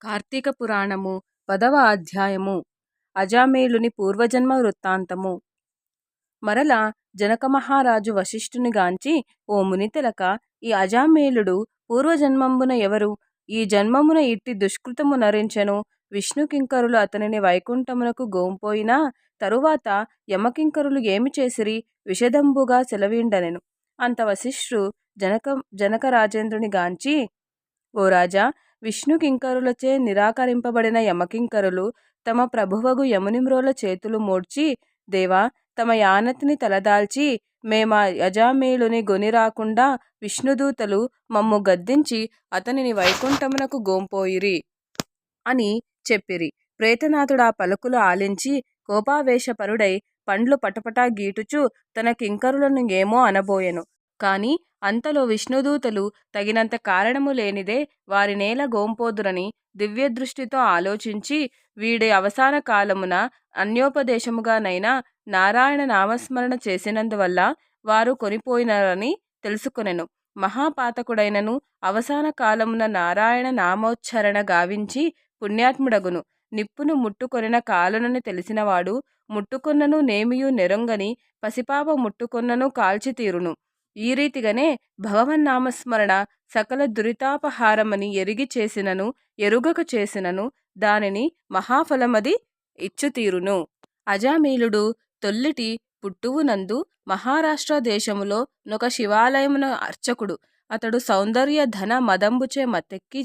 కార్తీక పురాణము 10వ అధ్యాయము అజామేలుని పూర్వజన్మ వృత్తాంతము. మరల జనక మహారాజు వశిష్ఠుని గాంచి, ఓ మునితిలక, ఈ అజామేలుడు పూర్వజన్మంబున ఎవరు? ఈ జన్మమున ఇట్టి దుష్కృతము నరించెను. విష్ణుకింకరులు అతనిని వైకుంఠమునకు గోంపోయినా తరువాత యమకింకరులు ఏమి చేసిరి? విశదంబుగా సెలవీండనెను. అంత వశిష్ఠుడు జనకరాజేంద్రుని గాంచి, ఓ రాజా, విష్ణుకింకరులచే నిరాకరింపబడిన యమకింకరులు తమ ప్రభువగు యమునిమ్రోల చేతులు మోడ్చి, దేవా, తమ యానతిని తలదాల్చి మేమా యజామేలుని గొనిరాకుండా విష్ణుదూతలు మమ్ము గద్దించి అతనిని వైకుంఠమునకు గోంపోయిరి అని చెప్పిరి. ప్రేతనాథుడా పలుకులు ఆలించి కోపావేశపరుడై పండ్లు పటపటా గీటుచు తన కింకరులను ఏమో అనబోయెను. కాని అంతలో విష్ణుదూతలు తగినంత కారణము లేనిదే వారినేల గోంపోదురని దివ్యదృష్టితో ఆలోచించి, వీడి అవసాన కాలమున అన్యోపదేశముగానైనా నారాయణ నామస్మరణ చేసినందువల్ల వారు కొనిపోయినరని తెలుసుకొనెను. మహాపాతకుడైనను అవసాన కాలమున నారాయణ నామోచ్చరణ గావించి పుణ్యాత్ముడగును. నిప్పును ముట్టుకొనిన కాలునని తెలిసినవాడు ముట్టుకొన్నను నేమియు నెరొంగని పసిపాప ముట్టుకొన్నను కాల్చి తీరును. ఈ రీతిగనే భగవన్నామస్మరణ సకల దురితాపహారమని ఎరిగి చేసినను ఎరుగక చేసినను దానిని మహాఫలమది ఇచ్చుతీరును. అజామేలుడు తొల్లిటి పుట్టువునందు మహారాష్ట్ర దేశములో నొక శివాలయమున అర్చకుడు. అతడు సౌందర్య ధన మదంబుచే మత్తెక్కి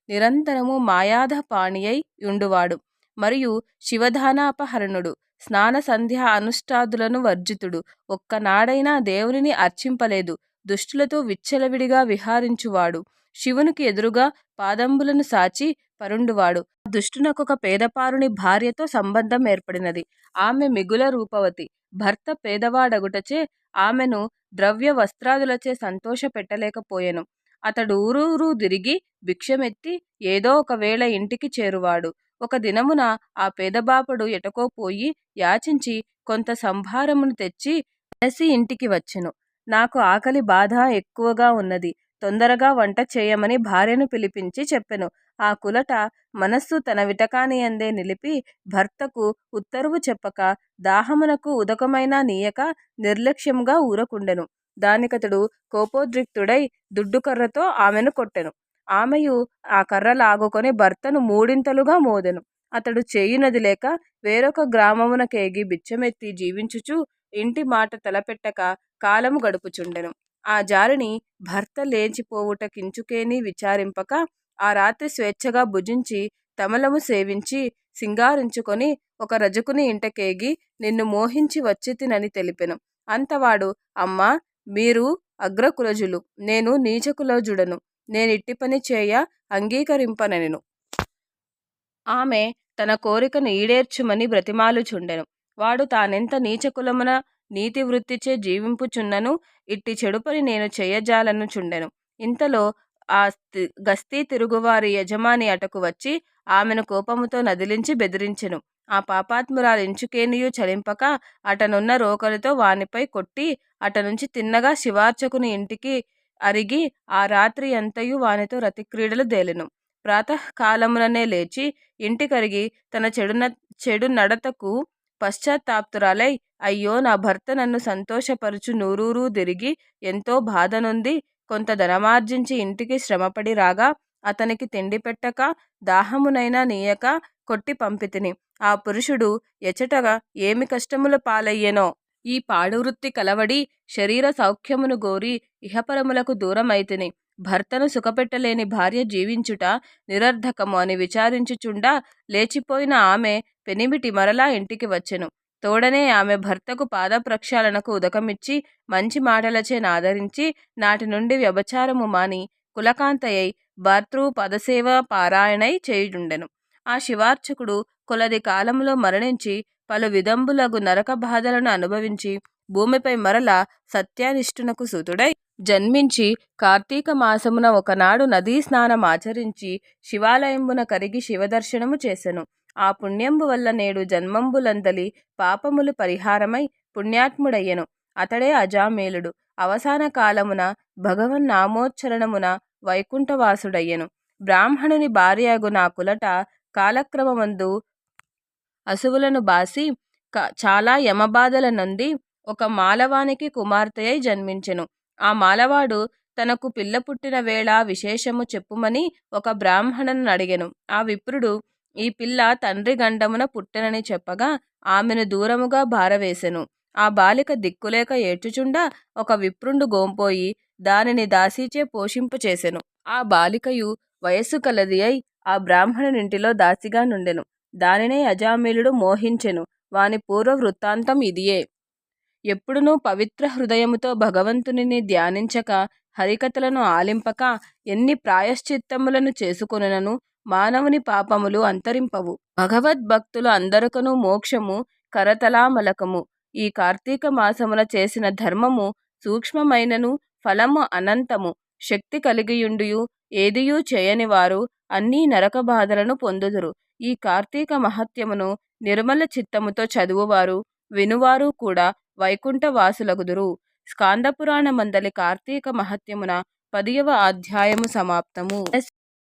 నిరంతరము మాయాధపాణియై యుండువాడు. మరియు శివధానాపహరణుడు. స్నాన సంధ్యా అనుష్ఠాదులను వర్జితుడు. ఒక్కనాడైనా దేవునిని అర్చింపలేదు. దుష్టులతో విచ్చలవిడిగా విహారించువాడు. శివునికి ఎదురుగా పాదంబులను సాచి పరుండువాడు. ఆ దుష్టునకొక పేదపారుని భార్యతో సంబంధం ఏర్పడినది. ఆమె మిగుల రూపవతి. భర్త పేదవాడగుటచే ఆమెను ద్రవ్య వస్త్రాదులచే సంతోష పెట్టలేకపోయెను. అతడు ఊరూరు తిరిగి భిక్షమెత్తి ఏదో ఒకవేళ ఇంటికి చేరువాడు. ఒక దినమున ఆ పేదబాపడు ఎటకో పోయి యాచించి కొంత సంభారమును తెచ్చి అలసి ఇంటికి వచ్చెను. నాకు ఆకలి బాధ ఎక్కువగా ఉన్నది, తొందరగా వంట చేయమని భార్యను పిలిపించి చెప్పెను. ఆ కులట మనస్సు తన విటకానియందే నిలిపి భర్తకు ఉత్తరువు చెప్పక దాహమునకు ఉదకమైనా నీయక నిర్లక్ష్యముగా ఊరకుండెను. దానికతడు కోపోద్రిక్తుడై దుడ్డుకర్రతో ఆమెను కొట్టెను. ఆమెయు ఆ కర్ర లాగుకొని భర్తను మూడింతలుగా మోదెను. అతడు చేయునది లేక వేరొక గ్రామమునకేగి బిచ్చమెత్తి జీవించుచు ఇంటి మాట తలపెట్టక కాలము గడుపుచుండెను. ఆ జారిని భర్త లేచిపోవుట కించుకేని విచారింపక ఆ రాత్రి స్వేచ్ఛగా భుజించి తమలము సేవించి సింగారించుకొని ఒక రజకుని ఇంటకేగి నిన్ను మోహించి వచ్చితినని తెలిపెను. అంతవాడు, అమ్మా, మీరు అగ్రకులజులు, నేను నీచకులజుడను, నేనిట్టి పని చేయ అంగీకరింపనెను. ఆమె తన కోరికను ఈడేర్చుమని బ్రతిమాలుచుండెను. వాడు తానెంత నీచకులమున నీతివృత్తిచే జీవింపుచున్నను ఇట్టి చెడుపని నేను చేయజాలనుచుండెను. ఇంతలో ఆ గస్తీ తిరుగువారి యజమాని అటకు వచ్చి ఆమెను కోపముతో నదిలించి బెదిరించెను. ఆ పాపాత్మురాలించుకేనియూ చలింపక అటనున్న రోకలితో వానిపై కొట్టి అటనుంచి తిన్నగా శివార్చకుని ఇంటికి అరిగి ఆ రాత్రి అంతయు వానితో రతిక్రీడలు దేలెను. ప్రాతకాలముననే లేచి ఇంటికరిగి తన చెడు నడతకు పశ్చాత్తాప్తురాలై, అయ్యో, నా భర్త నన్ను సంతోషపరుచు నూరూరు తిరిగి ఎంతో బాధనొంది కొంత ధనమార్జించి ఇంటికి శ్రమపడి రాగా అతనికి తిండి పెట్టక దాహమునైనా నీయక కొట్టి పంపితిని. ఆ పురుషుడు ఎచటగా ఏమి కష్టముల పాలయ్యెనో. ఈ పాడువృత్తి కలవడి శరీర సౌఖ్యమును గోరి ఇహపరములకు దూరమైతిని. భర్తను సుఖపెట్టలేని భార్య జీవించుట నిరర్ధకము అని విచారించుచుండా లేచిపోయిన ఆమె పెనిమిటి మరలా ఇంటికి వచ్చెను. తోడనే ఆమె భర్తకు పాదప్రక్షాళనకు ఉదకమిచ్చి మంచి మాటలచే నాదరించి నాటి నుండి వ్యభిచారము మాని కులకాంతయై భర్తృ పదసేవ పారాయణై చేయుచుండెను. ఆ శివార్చకుడు కొలది కాలములో మరణించి పలు విధంబులగు నరక బాధలను అనుభవించి భూమిపై మరల సత్యనిష్ఠునకు సుతుడై జన్మించి కార్తీక మాసమున ఒకనాడు నదీ స్నానమాచరించి శివాలయంబున కరిగి శివదర్శనము చేసెను. ఆ పుణ్యంబు వల్ల నేడు జన్మంబులందలి పాపములు పరిహారమై పుణ్యాత్ముడయ్యెను. అతడే అజామేలుడు. అవసాన కాలమున భగవన్నామోచ్చరణమున వైకుంఠవాసుడయ్యెను. బ్రాహ్మణుని భార్యగు నా కులట కాలక్రమమందు అసువులను బాసి చాలా యమబాధల నొంది ఒక మాలవానికి కుమార్తెయై జన్మించెను. ఆ మాలవాడు తనకు పిల్ల పుట్టిన వేళ విశేషము చెప్పుమని ఒక బ్రాహ్మణుని అడిగెను. ఆ విప్రుడు ఈ పిల్ల తండ్రి గండమున పుట్టెనని చెప్పగా ఆమెను దూరముగా బారవేసెను. ఆ బాలిక దిక్కులేక ఏడ్చుచుండా ఒక విప్రుండు గోంపోయి దానిని దాసీచే పోషింపచేసెను. ఆ బాలికయు వయస్సు కలది అయి ఆ బ్రాహ్మణునింటిలో దాసిగా నుండెను. దానినే అజామిళుడు మోహించెను. వాని పూర్వ వృత్తాంతం ఇదియే. ఎప్పుడునూ పవిత్ర హృదయముతో భగవంతునిని ధ్యానించక హరికథలను ఆలింపక ఎన్ని ప్రాయశ్చిత్తములను చేసుకొనునను మానవుని పాపములు అంతరింపవు. భగవద్భక్తులు అందరకును మోక్షము కరతలామలకము. ఈ కార్తీక మాసమున చేసిన ధర్మము సూక్ష్మమైనను ఫలము అనంతము. శక్తి కలిగియుండియు ఏదియూ చేయని వారు అన్నీ నరక బాధలను పొందుదురు. ఈ కార్తీక మహత్యమును నిర్మల చిత్తముతో చదువువారు వినువారు కూడా వైకుంఠ వాసులగుదురు. స్కాందపురాణ మందలి కార్తీక మహత్యమున 10వ అధ్యాయము సమాప్తము.